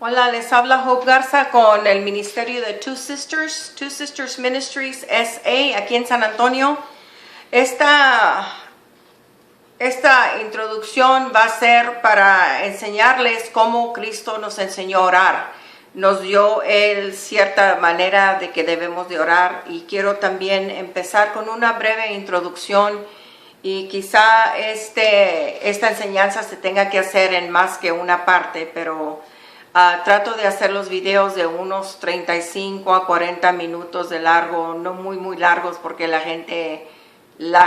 Hola, les habla Hope Garza con el ministerio de Two Sisters Ministries S.A. aquí en San Antonio. Esta introducción va a ser para enseñarles cómo Cristo nos enseñó a orar. Nos dio Él cierta manera de que debemos de orar y quiero también empezar con una breve introducción y quizá esta enseñanza se tenga que hacer en más que una parte, pero trato de hacer los videos de unos 35 a 40 minutos de largo, no muy largos porque la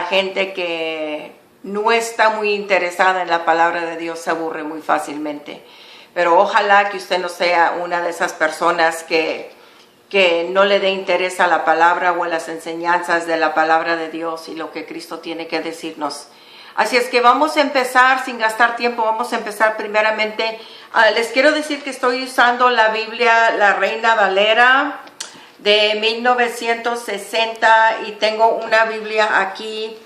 gente que no está muy interesada en la palabra de Dios se aburre muy fácilmente. Pero ojalá que usted no sea una de esas personas que no le dé interés a la palabra o a las enseñanzas de la palabra de Dios y lo que Cristo tiene que decirnos. Así es que vamos a empezar sin gastar tiempo, vamos a empezar primeramente. Les quiero decir que estoy usando la Biblia, la Reina Valera de 1960 y tengo una Biblia aquí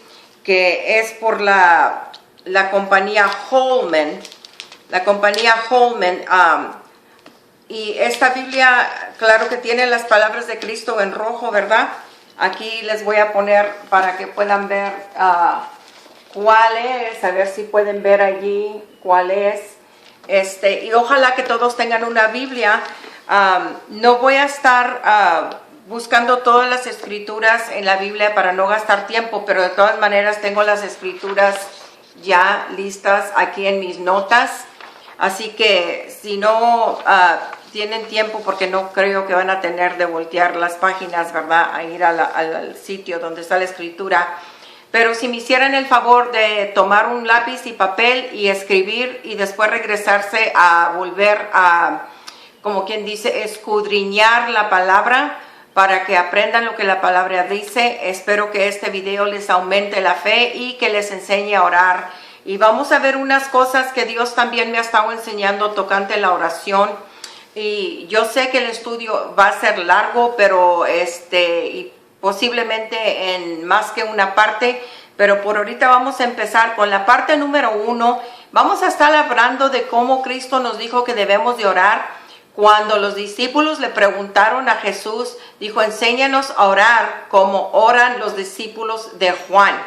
que es por la compañía Holman. La compañía Holman, y esta Biblia, claro que tiene las palabras de Cristo en rojo, ¿verdad? Aquí les voy a poner para que puedan ver cuál es, a ver si pueden ver allí cuál es. Y ojalá que todos tengan una Biblia. No voy a estar buscando todas las escrituras en la Biblia para no gastar tiempo, pero de todas maneras tengo las escrituras ya listas aquí en mis notas. Así que si no tienen tiempo, porque no creo que van a tener de voltear las páginas, ¿verdad? A ir al sitio donde está la escritura. Pero si me hicieran el favor de tomar un lápiz y papel y escribir y después regresarse a volver a, como quien dice, escudriñar la palabra para que aprendan lo que la palabra dice. Espero que este video les aumente la fe y que les enseñe a orar. Y vamos a ver unas cosas que Dios también me ha estado enseñando tocante la oración. Y yo sé que el estudio va a ser largo, pero y posiblemente en más que una parte. Pero por ahorita vamos a empezar con la parte número 1. Vamos a estar hablando de cómo Cristo nos dijo que debemos de orar. Cuando los discípulos le preguntaron a Jesús, dijo, enséñanos a orar como oran los discípulos de Juan.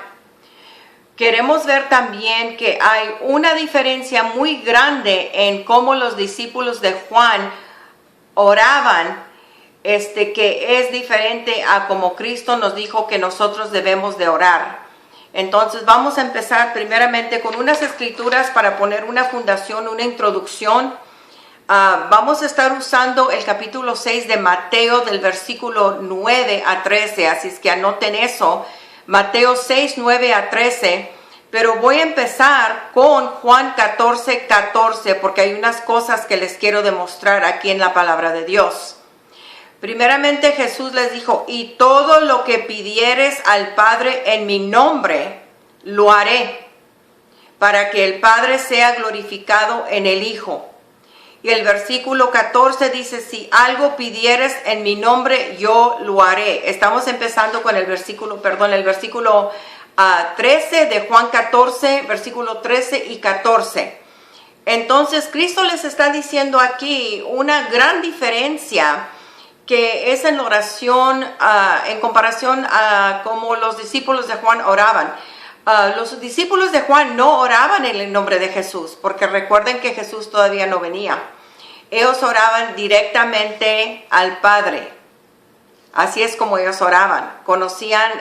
Queremos ver también que hay una diferencia muy grande en cómo los discípulos de Juan oraban, que es diferente a como Cristo nos dijo que nosotros debemos de orar. Entonces vamos a empezar primeramente con unas escrituras para poner una fundación, una introducción. Vamos a estar usando el capítulo 6 de Mateo del versículo 9 a 13, así es que anoten eso. Mateo 6, 9 a 13, pero voy a empezar con Juan 14, 14, porque hay unas cosas que les quiero demostrar aquí en la palabra de Dios. Primeramente Jesús les dijo, y todo lo que pidieres al Padre en mi nombre, lo haré, para que el Padre sea glorificado en el Hijo. Y el versículo 14 dice, si algo pidieres en mi nombre, yo lo haré. Estamos empezando con el versículo 13 de Juan 14, versículo 13 y 14. Entonces, Cristo les está diciendo aquí una gran diferencia que es en oración, en comparación a cómo los discípulos de Juan oraban. Los discípulos de Juan no oraban en el nombre de Jesús, porque recuerden que Jesús todavía no venía. Ellos oraban directamente al Padre. Así es como ellos oraban. Conocían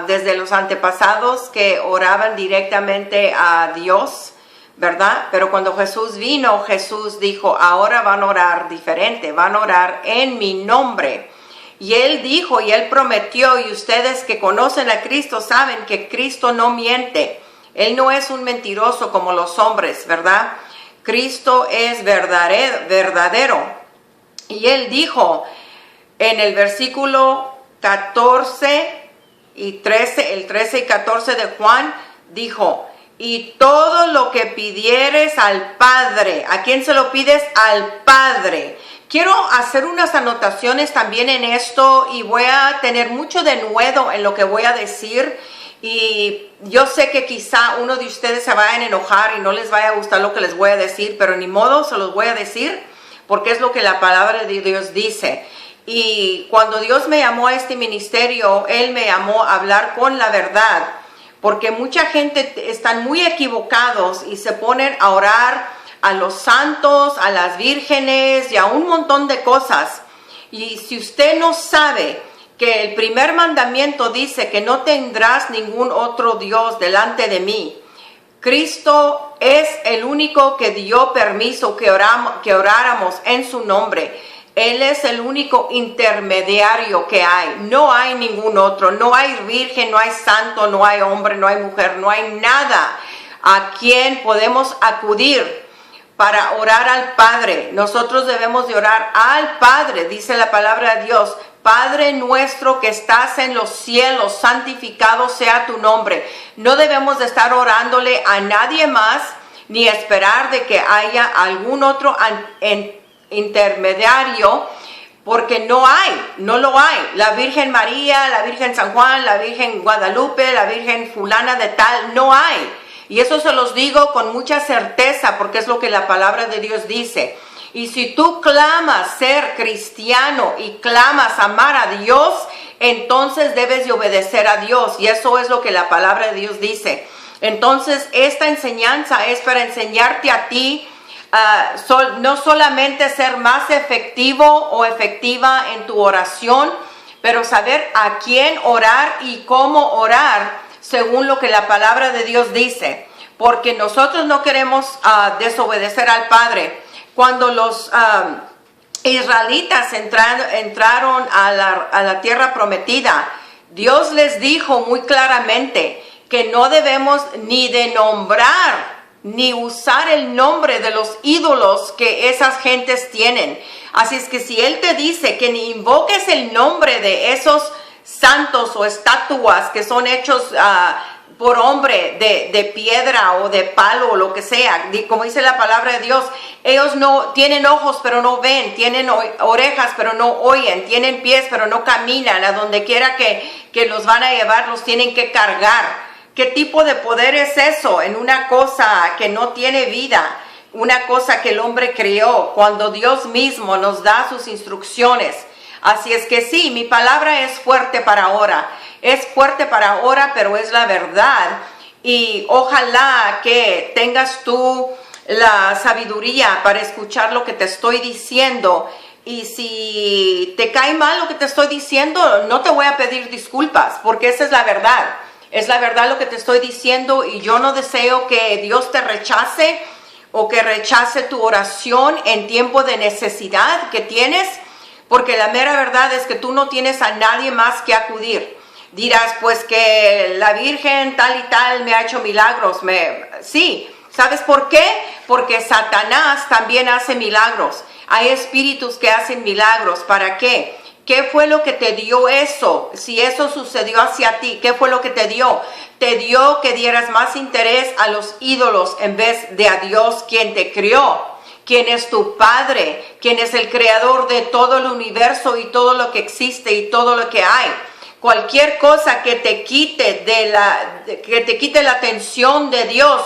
desde los antepasados que oraban directamente a Dios, ¿verdad? Pero cuando Jesús vino, Jesús dijo, ahora van a orar diferente, van a orar en mi nombre. Y Él dijo y Él prometió, y ustedes que conocen a Cristo saben que Cristo no miente. Él no es un mentiroso como los hombres, ¿verdad? Cristo es verdadero. Y Él dijo en el versículo 14 y 13, el 13 y 14 de Juan, dijo, y todo lo que pidieres al Padre, ¿a quién se lo pides? Al Padre. Quiero hacer unas anotaciones también en esto y voy a tener mucho denuedo en lo que voy a decir. Y yo sé que quizá uno de ustedes se vayan a enojar y no les vaya a gustar lo que les voy a decir, pero ni modo, se los voy a decir porque es lo que la palabra de Dios dice. Y cuando Dios me llamó a este ministerio, Él me llamó a hablar con la verdad, porque mucha gente están muy equivocados y se ponen a orar a los santos, a las vírgenes y a un montón de cosas. Y si usted no sabe que el primer mandamiento dice que no tendrás ningún otro Dios delante de mí, Cristo es el único que dio permiso que oráramos en su nombre. Él es el único intermediario que hay. No hay ningún otro. No hay virgen, no hay santo, no hay hombre, no hay mujer, no hay nada a quien podemos acudir para orar al Padre. Nosotros debemos de orar al Padre, dice la palabra de Dios. Padre nuestro que estás en los cielos, santificado sea tu nombre. No debemos de estar orándole a nadie más, ni esperar de que haya algún otro intermediario, porque no lo hay. La Virgen María, la Virgen San Juan, la Virgen Guadalupe, la Virgen fulana de tal, no hay. Y eso se los digo con mucha certeza, porque es lo que la palabra de Dios dice. Y si tú clamas ser cristiano y clamas amar a Dios, entonces debes de obedecer a Dios. Y eso es lo que la palabra de Dios dice. Entonces, esta enseñanza es para enseñarte a ti, no solamente ser más efectivo o efectiva en tu oración, pero saber a quién orar y cómo orar según lo que la palabra de Dios dice. Porque nosotros no queremos desobedecer al Padre. Cuando los israelitas entraron a la tierra prometida, Dios les dijo muy claramente que no debemos ni de nombrar ni usar el nombre de los ídolos que esas gentes tienen. Así es que si Él te dice que ni invoques el nombre de esos santos o estatuas que son hechos por hombre de piedra o de palo o lo que sea, como dice la palabra de Dios, ellos no tienen ojos pero no ven, tienen orejas pero no oyen, tienen pies pero no caminan, a donde quiera que los van a llevar los tienen que cargar. ¿Qué tipo de poder es eso en una cosa que no tiene vida? Una cosa que el hombre creó, cuando Dios mismo nos da sus instrucciones. Así es que sí, mi palabra es fuerte para ahora. Es fuerte para ahora, pero es la verdad. Y ojalá que tengas tú la sabiduría para escuchar lo que te estoy diciendo. Y si te cae mal lo que te estoy diciendo, no te voy a pedir disculpas, porque esa es la verdad. Es la verdad lo que te estoy diciendo, y yo no deseo que Dios te rechace o que rechace tu oración en tiempo de necesidad que tienes, porque la mera verdad es que tú no tienes a nadie más que acudir. Dirás, pues que la Virgen tal y tal me ha hecho milagros. Sí, ¿sabes por qué? Porque Satanás también hace milagros. Hay espíritus que hacen milagros. ¿Para qué? ¿Qué fue lo que te dio eso? Si eso sucedió hacia ti, ¿qué fue lo que te dio? Te dio que dieras más interés a los ídolos en vez de a Dios, quien te crió, quien es tu Padre, quien es el creador de todo el universo y todo lo que existe y todo lo que hay. Cualquier cosa que te quite la atención de Dios,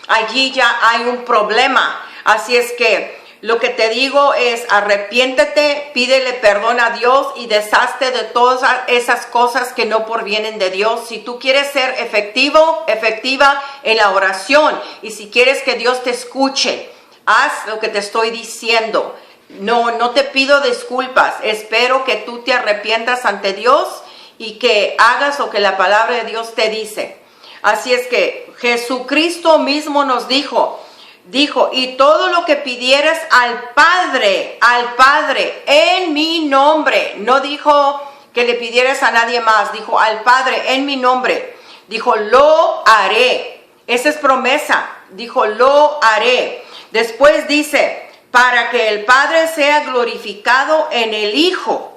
allí ya hay un problema. Así es que lo que te digo es: arrepiéntete, pídele perdón a Dios y deshazte de todas esas cosas que no provienen de Dios. Si tú quieres ser efectiva en la oración, y si quieres que Dios te escuche, haz lo que te estoy diciendo. No te pido disculpas. Espero que tú te arrepientas ante Dios y que hagas lo que la palabra de Dios te dice. Así es que Jesucristo mismo nos dijo, y todo lo que pidieras al Padre en mi nombre. No dijo que le pidieras a nadie más, dijo al Padre en mi nombre. Dijo, lo haré. Esa es promesa. Dijo, lo haré. Después dice, para que el Padre sea glorificado en el Hijo.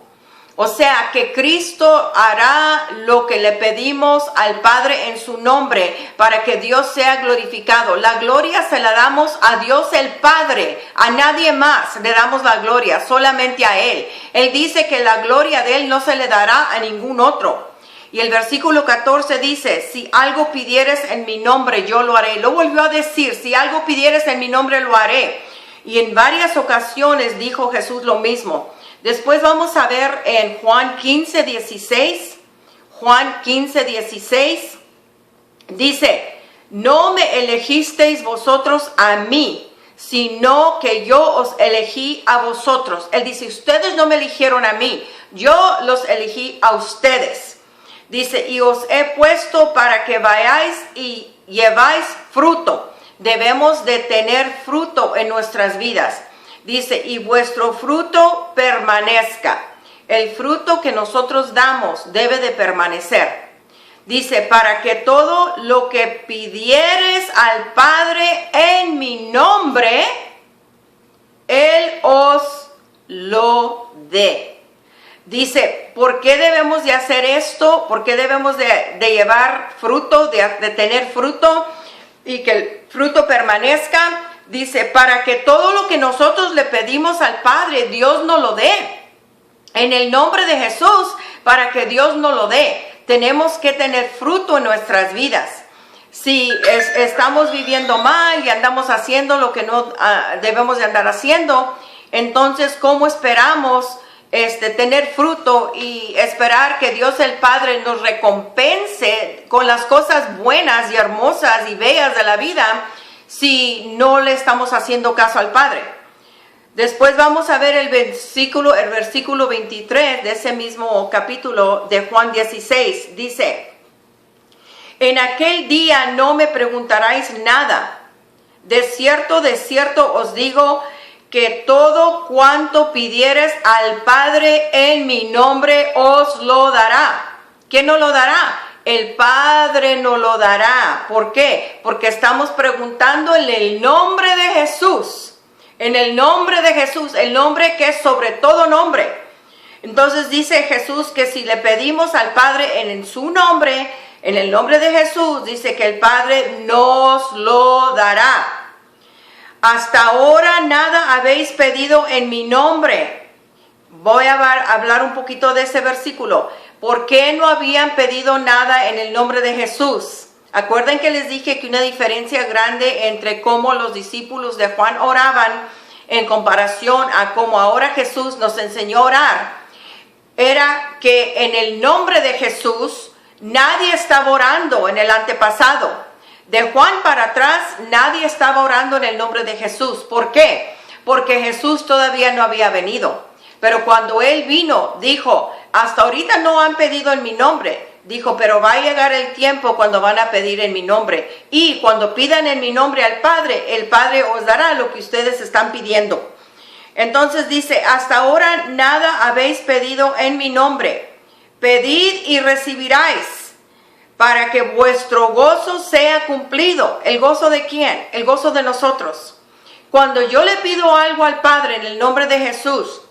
O sea, que Cristo hará lo que le pedimos al Padre en su nombre para que Dios sea glorificado. La gloria se la damos a Dios el Padre, a nadie más le damos la gloria, solamente a Él. Él dice que la gloria de Él no se le dará a ningún otro. Y el versículo 14 dice, si algo pidieres en mi nombre, yo lo haré. Lo volvió a decir, si algo pidieres en mi nombre, lo haré. Y en varias ocasiones dijo Jesús lo mismo. Después vamos a ver en Juan 15:16. Juan 15:16 dice, no me elegisteis vosotros a mí, sino que yo os elegí a vosotros. Él dice, ustedes no me eligieron a mí, yo los elegí a ustedes. Dice, y os he puesto para que vayáis y lleváis fruto. Debemos de tener fruto en nuestras vidas. Dice, y vuestro fruto permanezca. El fruto que nosotros damos debe de permanecer. Dice, para que todo lo que pidieres al Padre en mi nombre, Él os lo dé. Dice, ¿por qué debemos de hacer esto? ¿Por qué debemos de llevar fruto, de tener fruto y que el fruto permanezca? Dice, para que todo lo que nosotros le pedimos al Padre, Dios nos lo dé. En el nombre de Jesús, para que Dios nos lo dé. Tenemos que tener fruto en nuestras vidas. Si estamos viviendo mal y andamos haciendo lo que no debemos de andar haciendo, entonces, ¿cómo esperamos tener fruto y esperar que Dios el Padre nos recompense con las cosas buenas y hermosas y bellas de la vida si no le estamos haciendo caso al Padre? Después vamos a ver el versículo 23 de ese mismo capítulo de Juan 16. Dice, en aquel día no me preguntaréis nada. De cierto os digo que todo cuanto pidieres al Padre en mi nombre os lo dará. ¿Quién nos lo dará? El Padre nos lo dará. ¿Por qué? Porque estamos preguntando en el nombre de Jesús. En el nombre de Jesús, el nombre que es sobre todo nombre. Entonces dice Jesús que si le pedimos al Padre en su nombre, en el nombre de Jesús, dice que el Padre nos lo dará. Hasta ahora nada habéis pedido en mi nombre. Voy a hablar un poquito de ese versículo. ¿Por qué no habían pedido nada en el nombre de Jesús? Acuerden que les dije que una diferencia grande entre cómo los discípulos de Juan oraban en comparación a cómo ahora Jesús nos enseñó a orar, era que en el nombre de Jesús nadie estaba orando en el antepasado. De Juan para atrás nadie estaba orando en el nombre de Jesús. ¿Por qué? Porque Jesús todavía no había venido. Pero cuando Él vino, dijo, hasta ahorita no han pedido en mi nombre. Dijo, pero va a llegar el tiempo cuando van a pedir en mi nombre. Y cuando pidan en mi nombre al Padre, el Padre os dará lo que ustedes están pidiendo. Entonces dice, hasta ahora nada habéis pedido en mi nombre. Pedid y recibiráis, para que vuestro gozo sea cumplido. ¿El gozo de quién? El gozo de nosotros. Cuando yo le pido algo al Padre en el nombre de Jesús,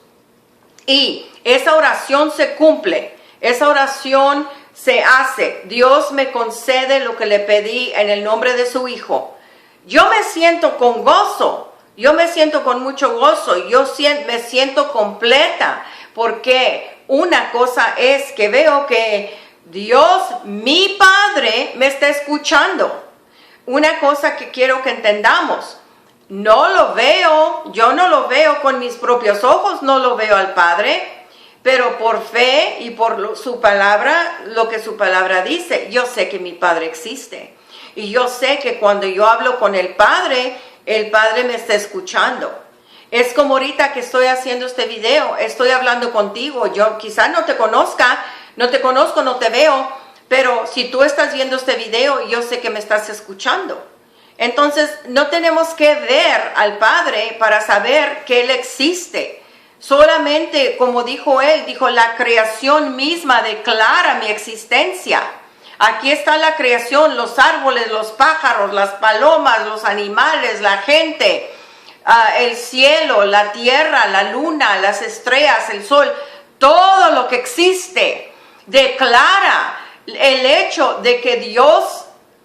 y esa oración se cumple, esa oración se hace, Dios me concede lo que le pedí en el nombre de su Hijo. Yo me siento con gozo, yo me siento con mucho gozo, me siento completa, porque una cosa es que veo que Dios, mi Padre, me está escuchando. Una cosa que quiero que entendamos, no lo veo, yo no lo veo con mis propios ojos, no lo veo al Padre, pero por fe y por su palabra, lo que su palabra dice, yo sé que mi Padre existe. Y yo sé que cuando yo hablo con el Padre me está escuchando. Es como ahorita que estoy haciendo este video, estoy hablando contigo, yo quizás no te conozco, no te veo, pero si tú estás viendo este video, yo sé que me estás escuchando. Entonces, no tenemos que ver al Padre para saber que Él existe. Solamente, como dijo Él, dijo, la creación misma declara mi existencia. Aquí está la creación, los árboles, los pájaros, las palomas, los animales, la gente, el cielo, la tierra, la luna, las estrellas, el sol. Todo lo que existe declara el hecho de que Dios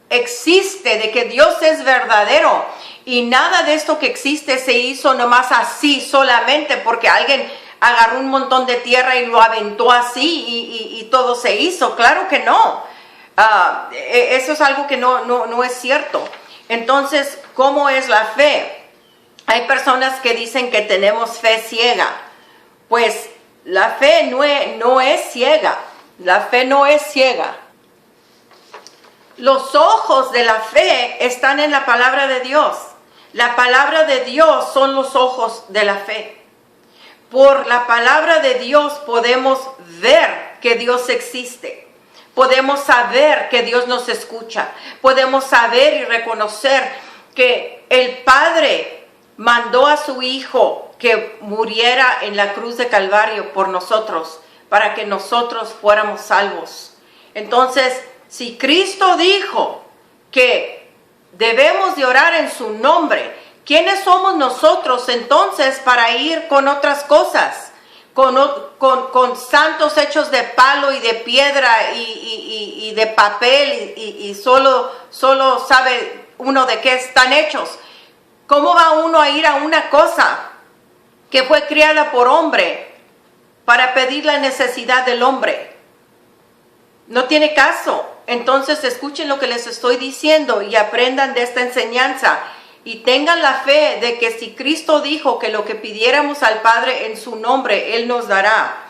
existe, de que Dios es verdadero. Y nada de esto que existe se hizo nomás así, solamente porque alguien agarró un montón de tierra y lo aventó así y todo se hizo. Claro que no. Eso es algo que no es cierto. Entonces, ¿cómo es la fe? Hay personas que dicen que tenemos fe ciega. Pues la fe no es ciega. La fe no es ciega. Los ojos de la fe están en la palabra de Dios. La palabra de Dios son los ojos de la fe. Por la palabra de Dios podemos ver que Dios existe. Podemos saber que Dios nos escucha. Podemos saber y reconocer que el Padre mandó a su Hijo que muriera en la cruz de Calvario por nosotros, para que nosotros fuéramos salvos. Entonces, si Cristo dijo que debemos de orar en su nombre, ¿quiénes somos nosotros entonces para ir con otras cosas? Con santos hechos de palo y de piedra y de papel y solo sabe uno de qué están hechos. ¿Cómo va uno a ir a una cosa que fue creada por hombre para pedir la necesidad del hombre? No tiene caso. Entonces escuchen lo que les estoy diciendo y aprendan de esta enseñanza. Y tengan la fe de que si Cristo dijo que lo que pidiéramos al Padre en su nombre, Él nos dará.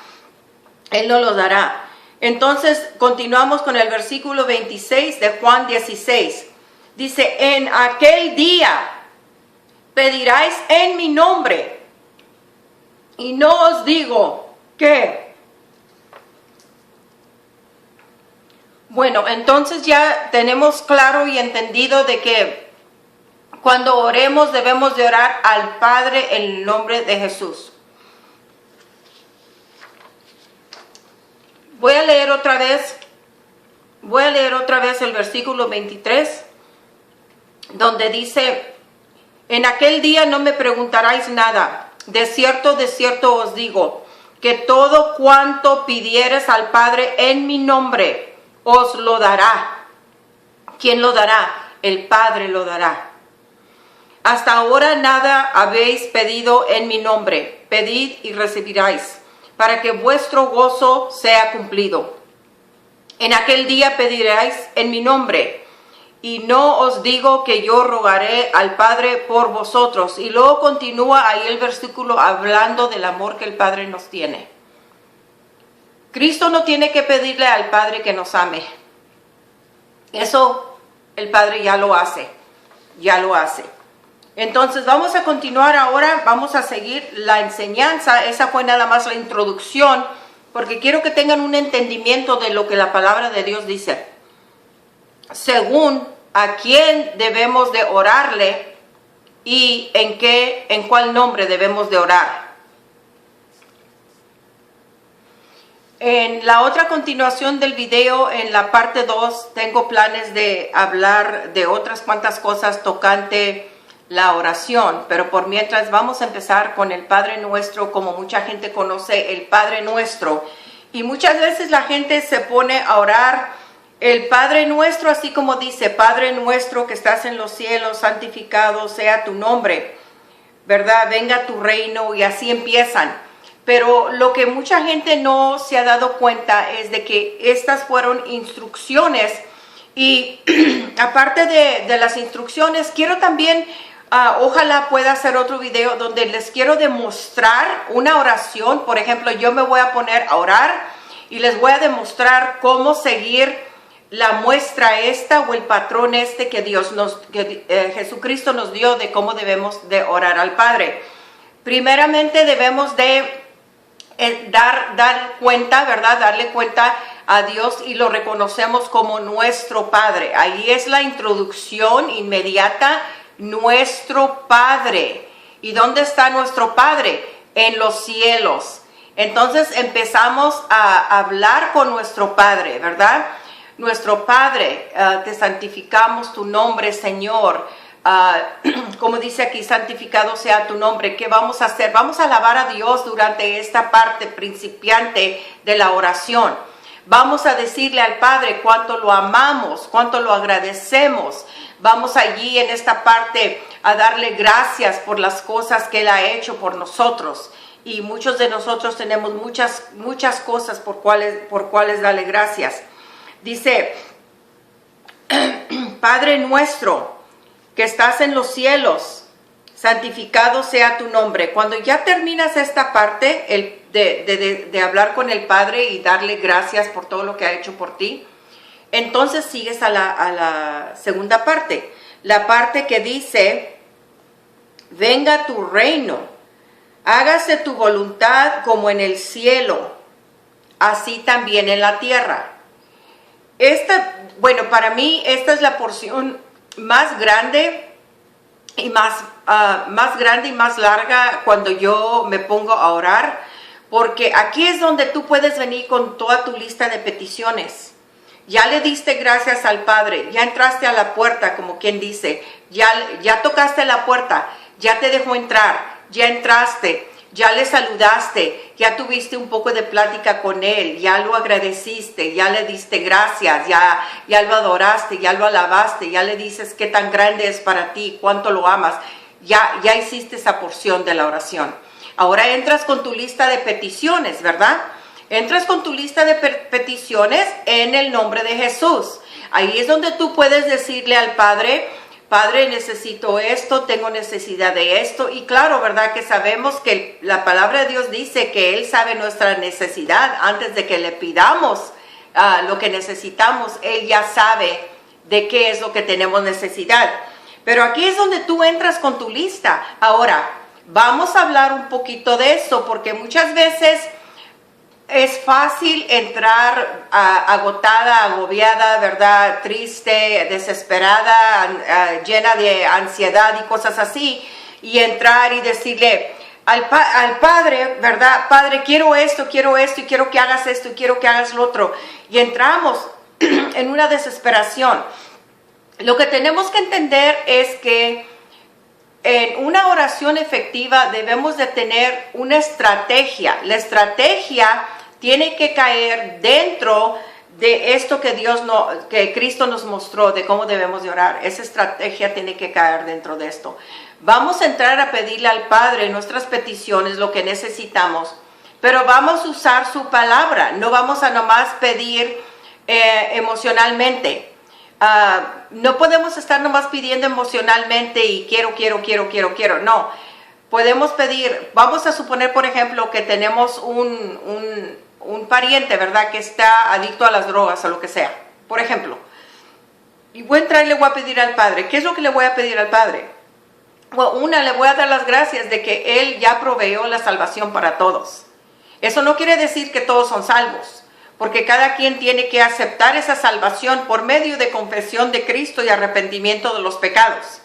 Él nos lo dará. Entonces continuamos con el versículo 26 de Juan 16. Dice, en aquel día pediráis en mi nombre. Y no os digo que. Bueno, entonces ya tenemos claro y entendido de que cuando oremos debemos de orar al Padre en el nombre de Jesús. Voy a leer otra vez el versículo 23, donde dice, en aquel día no me preguntaréis nada. De cierto os digo, que todo cuanto pidieres al Padre en mi nombre, os lo dará. ¿Quién lo dará? El Padre lo dará. Hasta ahora nada habéis pedido en mi nombre. Pedid y recibiréis, para que vuestro gozo sea cumplido. En aquel día pediréis en mi nombre, y no os digo que yo rogaré al Padre por vosotros. Y luego continúa ahí el versículo hablando del amor que el Padre nos tiene. Cristo no tiene que pedirle al Padre que nos ame. Eso el Padre ya lo hace. Entonces vamos a continuar ahora, vamos a seguir la enseñanza. Esa fue nada más la introducción, porque quiero que tengan un entendimiento de lo que la palabra de Dios dice. Según a quién debemos de orarle y en cuál nombre debemos de orar. En la otra continuación del video, en la parte 2, tengo planes de hablar de otras cuantas cosas tocante la oración, pero por mientras vamos a empezar con el Padre Nuestro, como mucha gente conoce el Padre Nuestro, y muchas veces la gente se pone a orar el Padre Nuestro, así como dice, Padre Nuestro que estás en los cielos, santificado sea tu nombre, ¿verdad? Venga tu reino, y así empiezan. Pero lo que mucha gente no se ha dado cuenta es de que estas fueron instrucciones, y aparte de las instrucciones, quiero también, ojalá pueda hacer otro video donde les quiero demostrar una oración. Por ejemplo, yo me voy a poner a orar y les voy a demostrar cómo seguir la muestra esta o el patrón que Jesucristo nos dio de cómo debemos de orar al Padre. Primeramente debemos de dar cuenta, ¿verdad? Darle cuenta a Dios y lo reconocemos como nuestro Padre. Ahí es la introducción inmediata, nuestro Padre. ¿Y dónde está nuestro Padre? En los cielos. Entonces empezamos a hablar con nuestro Padre, ¿verdad? Nuestro Padre, te santificamos tu nombre, Señor. Como dice aquí, santificado sea tu nombre. ¿Qué vamos a hacer? Vamos a alabar a Dios durante esta parte principiante de la oración. Vamos a decirle al Padre cuánto lo amamos, cuánto lo agradecemos. Vamos allí en esta parte a darle gracias por las cosas que Él ha hecho por nosotros. Y muchos de nosotros tenemos muchas cosas por cuales darle gracias. Dice, Padre nuestro que estás en los cielos, santificado sea tu nombre. Cuando ya terminas esta parte de hablar con el Padre y darle gracias por todo lo que ha hecho por ti, entonces sigues a la segunda parte, la parte que dice, venga tu reino, hágase tu voluntad como en el cielo, así también en la tierra. Bueno, para mí esta es la porción más grande y más grande y más larga cuando yo me pongo a orar, porque aquí es donde tú puedes venir con toda tu lista de peticiones. Ya le diste gracias al Padre, ya entraste a la puerta, como quien dice, ya tocaste la puerta, ya te dejó entrar, ya entraste, ya le saludaste, ya tuviste un poco de plática con Él, ya lo agradeciste, ya le diste gracias, ya lo adoraste, ya lo alabaste, ya le dices qué tan grande es para ti, cuánto lo amas, ya hiciste esa porción de la oración. Ahora entras con tu lista de peticiones, ¿verdad? Entras con tu lista de peticiones en el nombre de Jesús. Ahí es donde tú puedes decirle al Padre, Padre, necesito esto, tengo necesidad de esto. Y claro, ¿verdad? Que sabemos que la palabra de Dios dice que Él sabe nuestra necesidad antes de que le pidamos lo que necesitamos. Él ya sabe de qué es lo que tenemos necesidad. Pero aquí es donde tú entras con tu lista. Ahora, vamos a hablar un poquito de eso, porque muchas veces es fácil entrar agotada, agobiada, ¿verdad? Triste, desesperada, llena de ansiedad y cosas así, y entrar y decirle al Padre, ¿verdad? Padre, quiero esto, y quiero que hagas esto, y quiero que hagas lo otro. Y entramos en una desesperación. Lo que tenemos que entender es que en una oración efectiva debemos de tener una estrategia. La estrategia tiene que caer dentro de esto que Cristo nos mostró, de cómo debemos de orar. Esa estrategia tiene que caer dentro de esto. Vamos a entrar a pedirle al Padre nuestras peticiones, lo que necesitamos, pero vamos a usar su palabra. No vamos a nomás pedir emocionalmente. No podemos estar nomás pidiendo emocionalmente y quiero. No, podemos pedir, vamos a suponer, por ejemplo, que tenemos un pariente, ¿verdad? Que está adicto a las drogas o lo que sea, por ejemplo. Y voy a entrar y le voy a pedir al Padre. ¿Qué es lo que le voy a pedir al Padre? Bueno, le voy a dar las gracias de que Él ya proveyó la salvación para todos. Eso no quiere decir que todos son salvos, porque cada quien tiene que aceptar esa salvación por medio de confesión de Cristo y arrepentimiento de los pecados.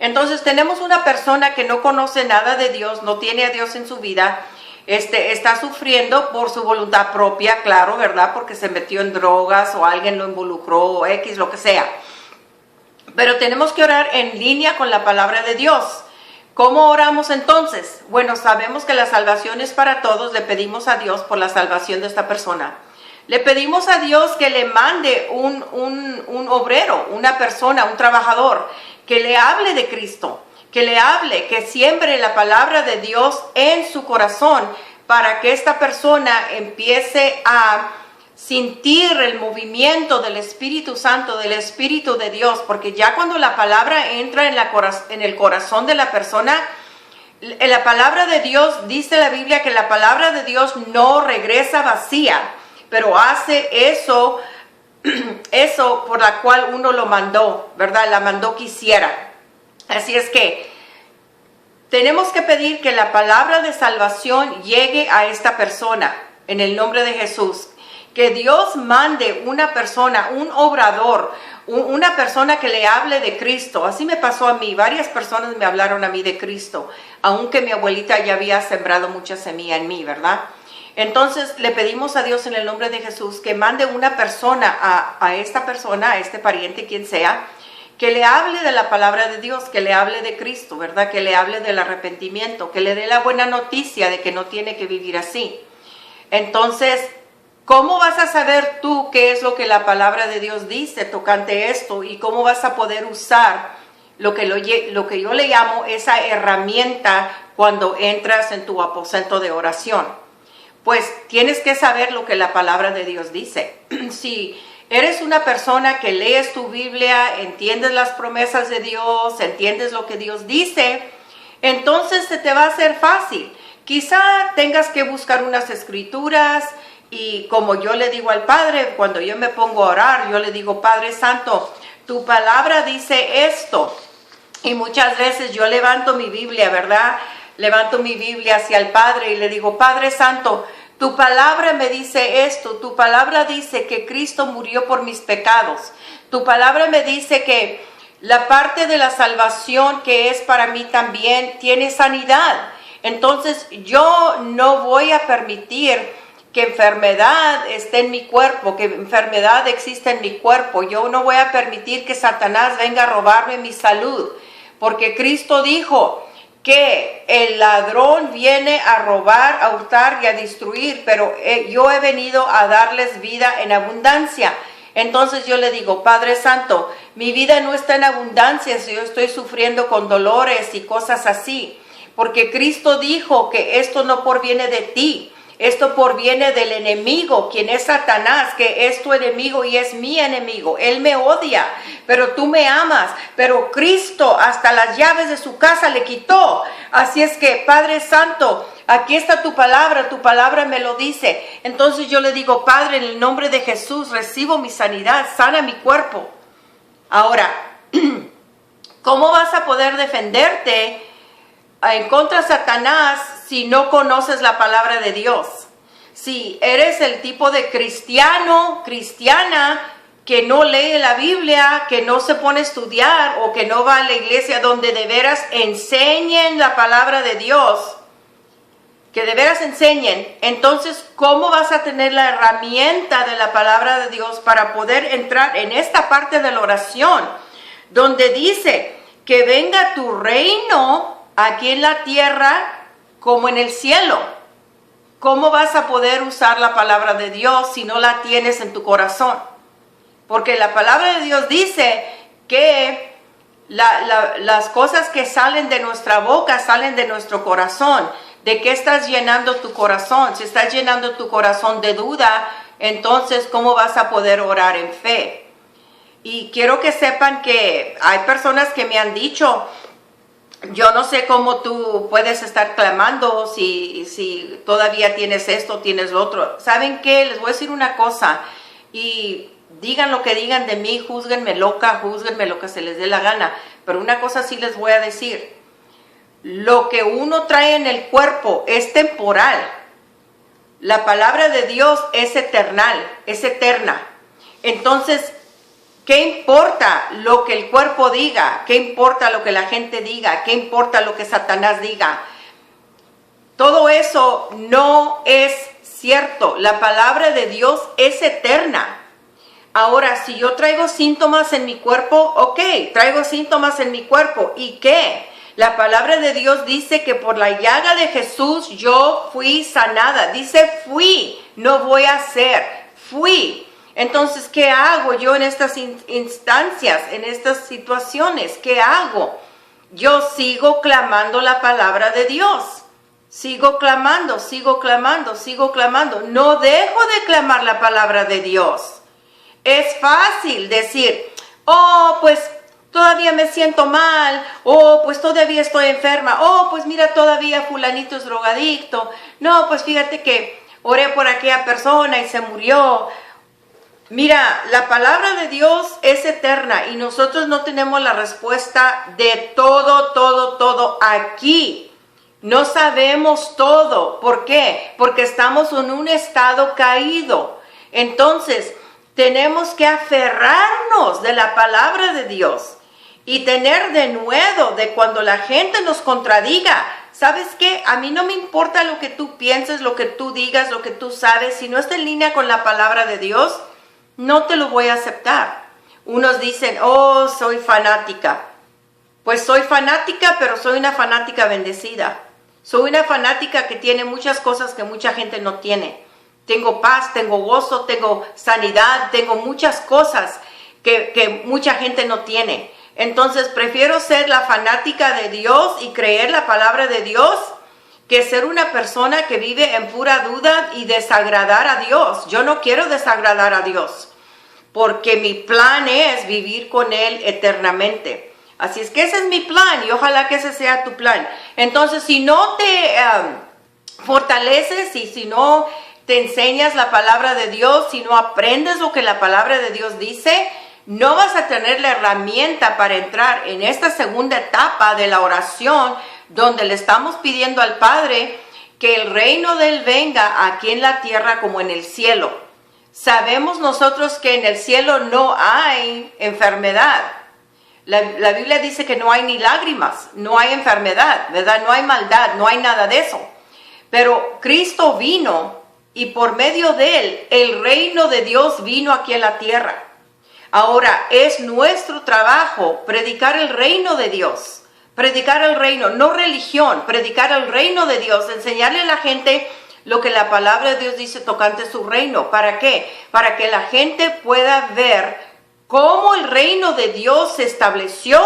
Entonces tenemos una persona que no conoce nada de Dios, no tiene a Dios en su vida, está sufriendo por su voluntad propia, claro, ¿verdad? Porque se metió en drogas o alguien lo involucró o X, lo que sea. Pero tenemos que orar en línea con la palabra de Dios. ¿Cómo oramos entonces? Bueno, sabemos que la salvación es para todos, le pedimos a Dios por la salvación de esta persona. Le pedimos a Dios que le mande un obrero, una persona, un trabajador, que le hable de Cristo, que le hable, que siembre la palabra de Dios en su corazón para que esta persona empiece a sentir el movimiento del Espíritu Santo, del Espíritu de Dios, porque ya cuando la palabra entra en el corazón de la persona, la palabra de Dios, dice la Biblia que la palabra de Dios no regresa vacía, pero hace eso por la cual uno lo mandó, ¿verdad? La mandó que hiciera. Así es que tenemos que pedir que la palabra de salvación llegue a esta persona en el nombre de Jesús. Que Dios mande una persona, un obrador, una persona que le hable de Cristo. Así me pasó a mí. Varias personas me hablaron a mí de Cristo, aunque mi abuelita ya había sembrado mucha semilla en mí, ¿verdad? Entonces le pedimos a Dios en el nombre de Jesús que mande una persona a esta persona, a este pariente, quien sea, que le hable de la palabra de Dios, que le hable de Cristo, ¿verdad? Que le hable del arrepentimiento, que le dé la buena noticia de que no tiene que vivir así. Entonces, ¿cómo vas a saber tú qué es lo que la palabra de Dios dice tocante esto? Y cómo vas a poder usar lo que yo le llamo esa herramienta cuando entras en tu aposento de oración. Pues tienes que saber lo que la palabra de Dios dice. Si eres una persona que lees tu Biblia, entiendes las promesas de Dios, entiendes lo que Dios dice, entonces se te va a hacer fácil. Quizá tengas que buscar unas escrituras y como yo le digo al Padre, cuando yo me pongo a orar, yo le digo, Padre Santo, tu palabra dice esto. Y muchas veces yo levanto mi Biblia, ¿verdad? Levanto mi Biblia hacia el Padre y le digo, Padre Santo, tu palabra me dice esto, tu palabra dice que Cristo murió por mis pecados, tu palabra me dice que la parte de la salvación que es para mí también tiene sanidad. Entonces yo no voy a permitir que enfermedad esté en mi cuerpo, que enfermedad exista en mi cuerpo. Yo no voy a permitir que Satanás venga a robarme mi salud, porque Cristo dijo que el ladrón viene a robar, a hurtar y a destruir, pero yo he venido a darles vida en abundancia. Entonces yo le digo, Padre Santo, mi vida no está en abundancia si yo estoy sufriendo con dolores y cosas así, porque Cristo dijo que esto no proviene de ti, esto proviene del enemigo, quien es Satanás, que es tu enemigo y es mi enemigo. Él me odia, pero tú me amas. Pero Cristo hasta las llaves de su casa le quitó. Así es que, Padre Santo, aquí está tu palabra me lo dice. Entonces yo le digo, Padre, en el nombre de Jesús, recibo mi sanidad, sana mi cuerpo. Ahora, ¿cómo vas a poder defenderte en contra de Satanás si no conoces la palabra de Dios? Si eres el tipo de cristiana que no lee la Biblia, que no se pone a estudiar o que no va a la iglesia donde de veras enseñen la palabra de Dios, que de veras enseñen, entonces ¿cómo vas a tener la herramienta de la palabra de Dios para poder entrar en esta parte de la oración donde dice que venga tu reino aquí en la tierra como en el cielo? ¿Cómo vas a poder usar la palabra de Dios si no la tienes en tu corazón? Porque la palabra de Dios dice que las cosas que salen de nuestra boca salen de nuestro corazón. ¿De qué estás llenando tu corazón? Si estás llenando tu corazón de duda, entonces ¿cómo vas a poder orar en fe? Y quiero que sepan que hay personas que me han dicho, yo no sé cómo tú puedes estar clamando si todavía tienes esto, tienes lo otro. ¿Saben qué? Les voy a decir una cosa, y digan lo que digan de mí, júzguenme loca, júzguenme lo que se les dé la gana, pero una cosa sí les voy a decir. Lo que uno trae en el cuerpo es temporal. La palabra de Dios es eternal, es eterna. Entonces, ¿qué importa lo que el cuerpo diga? ¿Qué importa lo que la gente diga? ¿Qué importa lo que Satanás diga? Todo eso no es cierto. La palabra de Dios es eterna. Ahora, si yo traigo síntomas en mi cuerpo, ok, traigo síntomas en mi cuerpo. ¿Y qué? La palabra de Dios dice que por la llaga de Jesús yo fui sanada. Dice fui, no voy a ser, fui. Entonces, ¿qué hago yo en estas instancias, en estas situaciones? ¿Qué hago? Yo sigo clamando la palabra de Dios. Sigo clamando. No dejo de clamar la palabra de Dios. Es fácil decir, oh, pues todavía me siento mal, oh, pues todavía estoy enferma, oh, pues mira, todavía fulanito es drogadicto, no, pues fíjate que oré por aquella persona y se murió. Mira, la palabra de Dios es eterna y nosotros no tenemos la respuesta de todo aquí. No sabemos todo. ¿Por qué? Porque estamos en un estado caído. Entonces, tenemos que aferrarnos de la palabra de Dios y tener denuedo de cuando la gente nos contradiga. ¿Sabes qué? A mí no me importa lo que tú pienses, lo que tú digas, lo que tú sabes. Si no está en línea con la palabra de Dios, no te lo voy a aceptar. Unos dicen, oh, soy fanática. Pues soy fanática, pero soy una fanática bendecida. Soy una fanática que tiene muchas cosas que mucha gente no tiene. Tengo paz, tengo gozo, tengo sanidad, tengo muchas cosas que mucha gente no tiene. Entonces prefiero ser la fanática de Dios y creer la palabra de Dios que ser una persona que vive en pura duda y desagradar a Dios. Yo no quiero desagradar a Dios porque mi plan es vivir con Él eternamente. Así es que ese es mi plan y ojalá que ese sea tu plan. Entonces, si no te fortaleces y si no te enseñas la palabra de Dios, si no aprendes lo que la palabra de Dios dice, no vas a tener la herramienta para entrar en esta segunda etapa de la oración, donde le estamos pidiendo al Padre que el reino de Él venga aquí en la tierra como en el cielo. Sabemos nosotros que en el cielo no hay enfermedad. La Biblia dice que no hay ni lágrimas, no hay enfermedad, ¿verdad? No hay maldad, no hay nada de eso. Pero Cristo vino y por medio de Él, el reino de Dios vino aquí a la tierra. Ahora, es nuestro trabajo predicar el reino de Dios. Predicar el reino, no religión, predicar el reino de Dios, enseñarle a la gente lo que la palabra de Dios dice tocante su reino. ¿Para qué? Para que la gente pueda ver cómo el reino de Dios se estableció,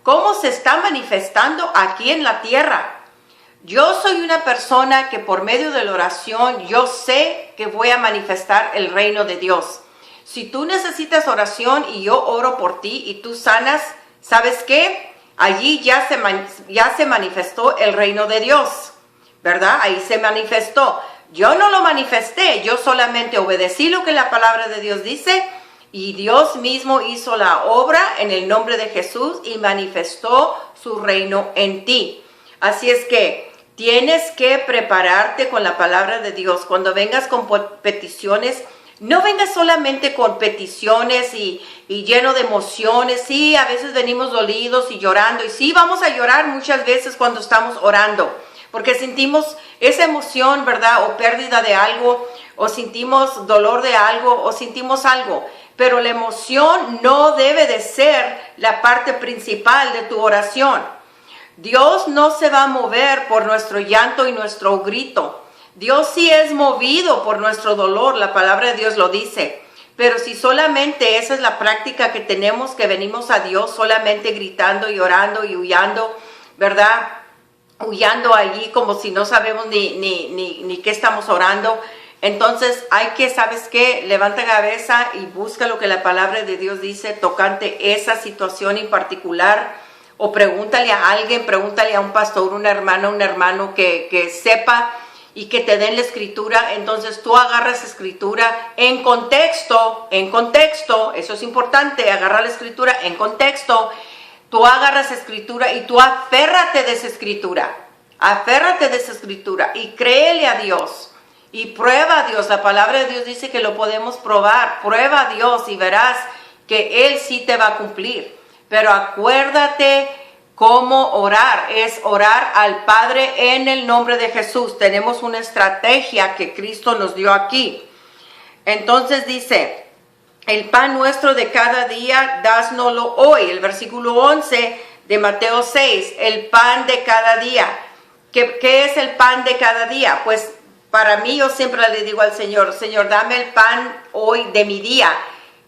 cómo se está manifestando aquí en la tierra. Yo soy una persona que por medio de la oración, yo sé que voy a manifestar el reino de Dios. Si tú necesitas oración y yo oro por ti y tú sanas, ¿sabes qué? Allí ya se manifestó el reino de Dios, ¿verdad? Ahí se manifestó. Yo no lo manifesté, yo solamente obedecí lo que la palabra de Dios dice y Dios mismo hizo la obra en el nombre de Jesús y manifestó su reino en ti. Así es que tienes que prepararte con la palabra de Dios. Cuando vengas con peticiones, no vengas solamente con peticiones y lleno de emociones. Sí, a veces venimos dolidos y llorando. Y sí, vamos a llorar muchas veces cuando estamos orando. Porque sentimos esa emoción, ¿verdad? O pérdida de algo. O sentimos dolor de algo. O sentimos algo. Pero la emoción no debe de ser la parte principal de tu oración. Dios no se va a mover por nuestro llanto y nuestro grito. Dios sí es movido por nuestro dolor, la palabra de Dios lo dice. Pero si solamente esa es la práctica que tenemos, que venimos a Dios solamente gritando y orando y huyendo, ¿verdad? Huyendo allí como si no sabemos ni qué estamos orando. Entonces hay que, ¿sabes qué? Levanta cabeza y busca lo que la palabra de Dios dice tocante esa situación en particular. O pregúntale a alguien, pregúntale a un pastor, un hermano que sepa y que te den la escritura. Entonces tú agarras escritura en contexto, eso es importante, agarrar la escritura en contexto. Tú agarras escritura y tú aférrate de esa escritura y créele a Dios y prueba a Dios. La palabra de Dios dice que lo podemos probar. Prueba a Dios y verás que Él sí te va a cumplir. Pero acuérdate cómo orar, es orar al Padre en el nombre de Jesús. Tenemos una estrategia que Cristo nos dio aquí. Entonces dice, el pan nuestro de cada día, dásnoslo hoy. El versículo 11 de Mateo 6, el pan de cada día. ¿Qué es el pan de cada día? Pues para mí yo siempre le digo al Señor, Señor, dame el pan hoy de mi día.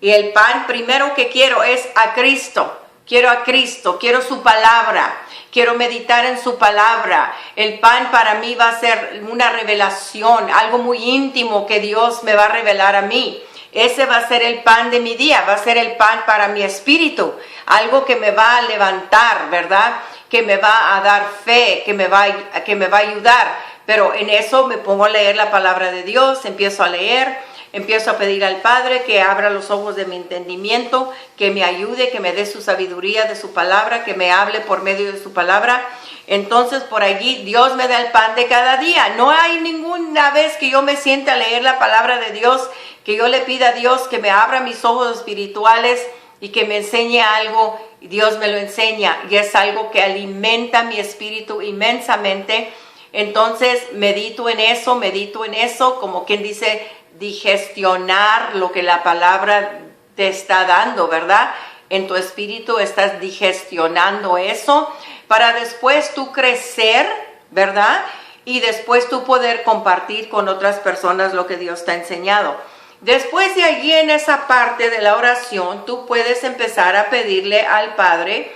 Y el pan primero que quiero es a Cristo. Quiero a Cristo, quiero su palabra, quiero meditar en su palabra. El pan para mí va a ser una revelación, algo muy íntimo que Dios me va a revelar a mí. Ese va a ser el pan de mi día, va a ser el pan para mi espíritu, algo que me va a levantar, ¿verdad? Que me va a dar fe, que me va a ayudar. Pero en eso me pongo a leer la palabra de Dios, empiezo a leer. Empiezo a pedir al Padre que abra los ojos de mi entendimiento, que me ayude, que me dé su sabiduría de su palabra, que me hable por medio de su palabra. Entonces por allí Dios me da el pan de cada día. No hay ninguna vez que yo me sienta a leer la palabra de Dios, que yo le pida a Dios que me abra mis ojos espirituales y que me enseñe algo. Dios me lo enseña y es algo que alimenta mi espíritu inmensamente. Entonces medito en eso, como quien dice, digestionar lo que la palabra te está dando, ¿verdad? En tu espíritu estás digestionando eso para después tú crecer, ¿verdad? Y después tú poder compartir con otras personas lo que Dios te ha enseñado. Después de allí, en esa parte de la oración, tú puedes empezar a pedirle al Padre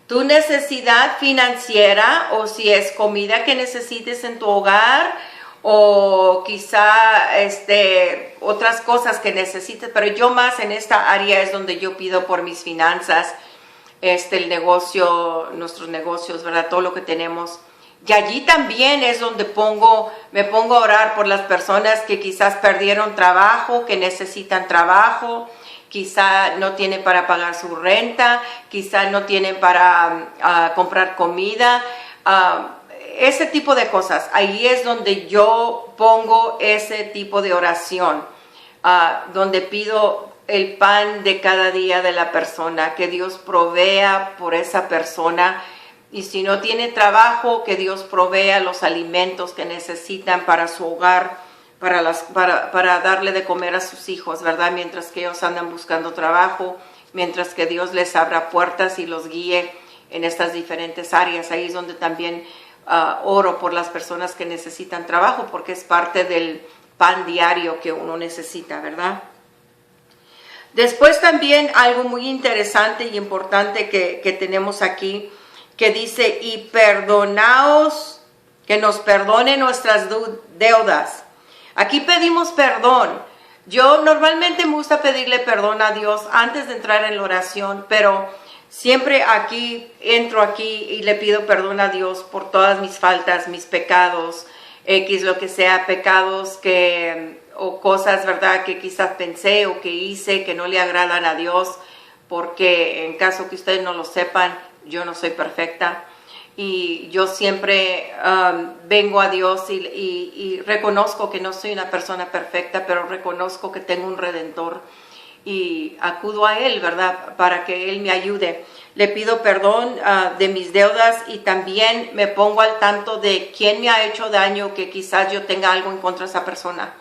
tu necesidad financiera, o si es comida que necesites en tu hogar, o quizá otras cosas que necesites, pero yo más en esta área es donde yo pido por mis finanzas. el negocio, nuestros negocios, ¿verdad? Todo lo que tenemos. Y allí también es donde me pongo a orar por las personas que quizás perdieron trabajo, que necesitan trabajo, quizá no tienen para pagar su renta, quizá no tienen para comprar comida, ese tipo de cosas. Ahí es donde yo pongo ese tipo de oración, donde pido el pan de cada día de la persona, que Dios provea por esa persona. Y si no tiene trabajo, que Dios provea los alimentos que necesitan para su hogar, para darle de comer a sus hijos, ¿verdad? Mientras que ellos andan buscando trabajo, mientras que Dios les abra puertas y los guíe en estas diferentes áreas. Ahí es donde también oro por las personas que necesitan trabajo, porque es parte del pan diario que uno necesita, ¿verdad? Después también algo muy interesante y importante que tenemos aquí, que dice, y perdonaos, que nos perdone nuestras deudas. Aquí pedimos perdón. Yo normalmente me gusta pedirle perdón a Dios antes de entrar en la oración, pero siempre entro aquí y le pido perdón a Dios por todas mis faltas, mis pecados, lo que sea, pecados o cosas, ¿verdad?, que quizás pensé o que hice que no le agradan a Dios, porque en caso que ustedes no lo sepan, yo no soy perfecta y yo siempre vengo a Dios y reconozco que no soy una persona perfecta, pero reconozco que tengo un Redentor y acudo a Él, ¿verdad?, para que Él me ayude. Le pido perdón de mis deudas y también me pongo al tanto de quién me ha hecho daño, que quizás yo tenga algo en contra de esa persona.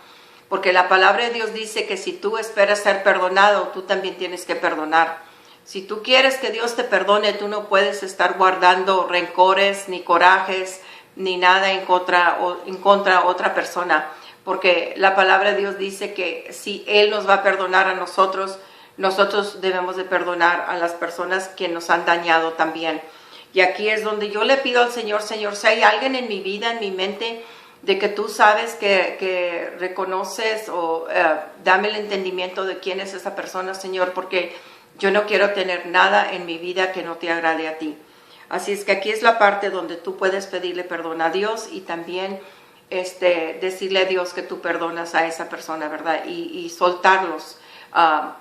Porque la palabra de Dios dice que si tú esperas ser perdonado, tú también tienes que perdonar. Si tú quieres que Dios te perdone, tú no puedes estar guardando rencores, ni corajes, ni nada en contra de otra persona. Porque la palabra de Dios dice que si Él nos va a perdonar a nosotros, nosotros debemos de perdonar a las personas que nos han dañado también. Y aquí es donde yo le pido al Señor, Señor, si hay alguien en mi vida, en mi mente, de que tú sabes que reconoces o dame el entendimiento de quién es esa persona, Señor, porque yo no quiero tener nada en mi vida que no te agrade a ti. Así es que aquí es la parte donde tú puedes pedirle perdón a Dios y también decirle a Dios que tú perdonas a esa persona, ¿verdad? Y soltarlos,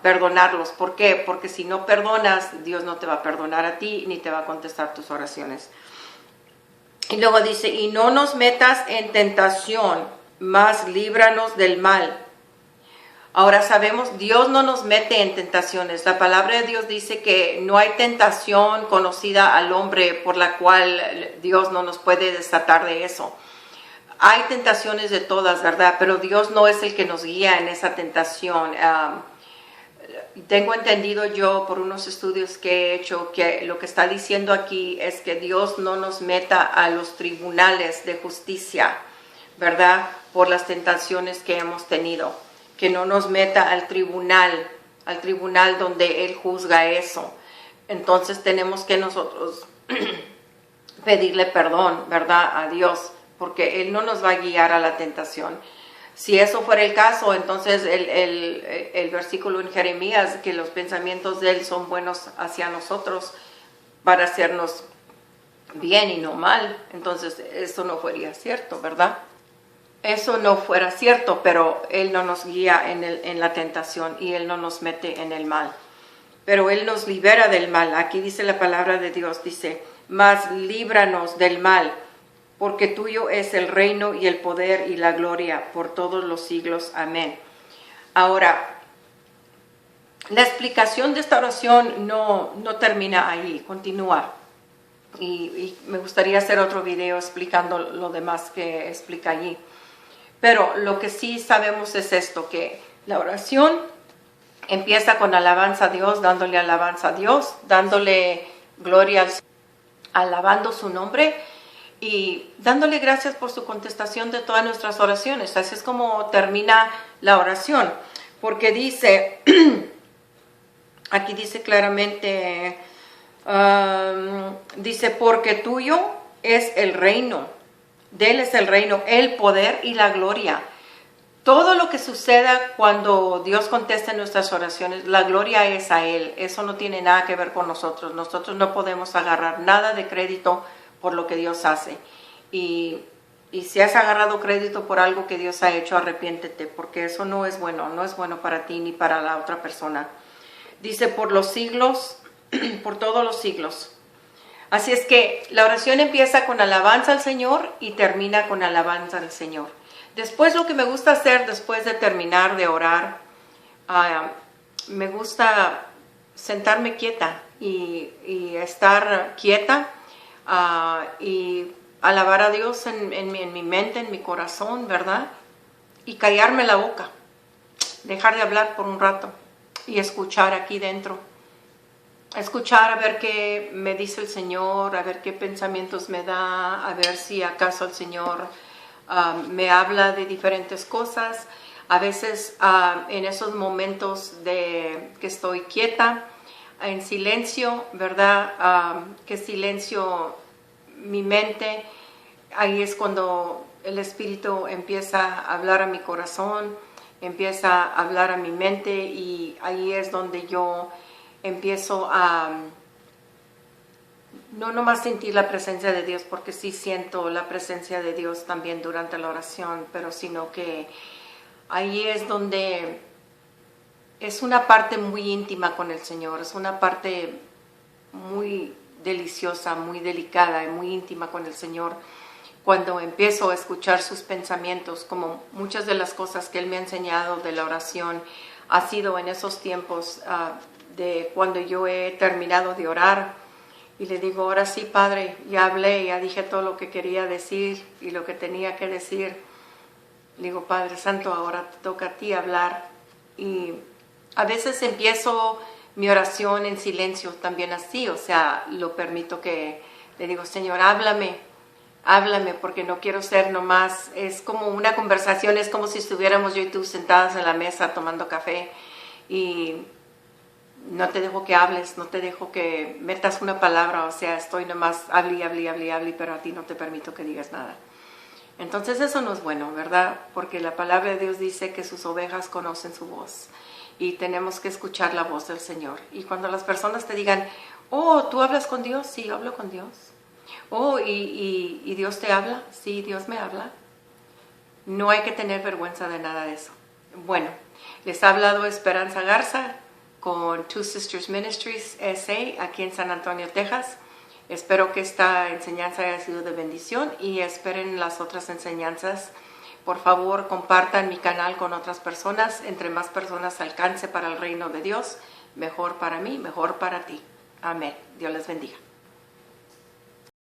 perdonarlos. ¿Por qué? Porque si no perdonas, Dios no te va a perdonar a ti ni te va a contestar tus oraciones. Y luego dice, y no nos metas en tentación, mas líbranos del mal. Ahora sabemos, Dios no nos mete en tentaciones. La palabra de Dios dice que no hay tentación conocida al hombre por la cual Dios no nos puede desatar de eso. Hay tentaciones de todas, ¿verdad? Pero Dios no es el que nos guía en esa tentación. Tengo entendido yo por unos estudios que he hecho que lo que está diciendo aquí es que Dios no nos meta a los tribunales de justicia, ¿verdad? Por las tentaciones que hemos tenido. Que no nos meta al tribunal donde Él juzga eso. Entonces tenemos que nosotros pedirle perdón, ¿verdad?, a Dios, porque Él no nos va a guiar a la tentación. Si eso fuera el caso, entonces el versículo en Jeremías, que los pensamientos de Él son buenos hacia nosotros para hacernos bien y no mal, entonces eso no fuera cierto, ¿verdad? Eso no fuera cierto, pero Él no nos guía en la tentación y Él no nos mete en el mal. Pero Él nos libera del mal. Aquí dice la palabra de Dios, dice, mas líbranos del mal, porque tuyo es el reino y el poder y la gloria por todos los siglos. Amén. Ahora, la explicación de esta oración no termina ahí, continúa. Y me gustaría hacer otro video explicando lo demás que explica allí. Pero lo que sí sabemos es esto, que la oración empieza con alabanza a Dios, dándole alabanza a Dios, dándole gloria al Señor, alabando su nombre y dándole gracias por su contestación de todas nuestras oraciones. Así es como termina la oración, porque dice, aquí dice claramente, dice, porque tuyo es el reino. De Él es el reino, el poder y la gloria. todo lo que suceda cuando Dios conteste nuestras oraciones, la gloria es a Él. Eso no tiene nada que ver con nosotros. Nosotros no podemos agarrar nada de crédito por lo que Dios hace. Y si has agarrado crédito por algo que Dios ha hecho, arrepiéntete, porque eso no es bueno para ti ni para la otra persona. Dice, por los siglos, por todos los siglos. Así es que la oración empieza con alabanza al Señor y termina con alabanza al Señor. Después, lo que me gusta hacer después de terminar de orar, me gusta sentarme quieta y estar quieta y alabar a Dios en mi mente, en mi corazón, ¿verdad? Y callarme la boca, dejar de hablar por un rato y escuchar aquí dentro. Escuchar a ver qué me dice el Señor, a ver qué pensamientos me da, a ver si acaso el Señor me habla de diferentes cosas. A veces en esos momentos de que estoy quieta, en silencio, ¿verdad? Que silencio mi mente, ahí es cuando el Espíritu empieza a hablar a mi corazón, empieza a hablar a mi mente, y ahí es donde yo empiezo a no nomás sentir la presencia de Dios, porque sí siento la presencia de Dios también durante la oración, pero sino que ahí es donde es una parte muy íntima con el Señor, es una parte muy deliciosa, muy delicada y muy íntima con el Señor, cuando empiezo a escuchar sus pensamientos, como muchas de las cosas que Él me ha enseñado de la oración ha sido en esos tiempos de cuando yo he terminado de orar y le digo, ahora sí, Padre, ya hablé, ya dije todo lo que quería decir y lo que tenía que decir. Le digo, Padre Santo, ahora te toca a ti hablar. Y a veces empiezo mi oración en silencio también así, o sea, lo permito que le digo, Señor, háblame, porque no quiero ser nomás, es como una conversación, es como si estuviéramos yo y tú sentadas en la mesa tomando café y no te dejo que hables, no te dejo que metas una palabra, o sea, estoy nomás hable, pero a ti no te permito que digas nada. Entonces eso no es bueno, ¿verdad? Porque la palabra de Dios dice que sus ovejas conocen su voz y tenemos que escuchar la voz del Señor. Y cuando las personas te digan, oh, ¿tú hablas con Dios? Sí, yo hablo con Dios. Oh, ¿y Dios te habla? Sí, Dios me habla. No hay que tener vergüenza de nada de eso. Bueno, les ha hablado Esperanza Garza con Two Sisters Ministries S.A. aquí en San Antonio, Texas. Espero que esta enseñanza haya sido de bendición y esperen las otras enseñanzas. Por favor, compartan mi canal con otras personas. Entre más personas alcance para el reino de Dios, mejor para mí, mejor para ti. Amén. Dios les bendiga.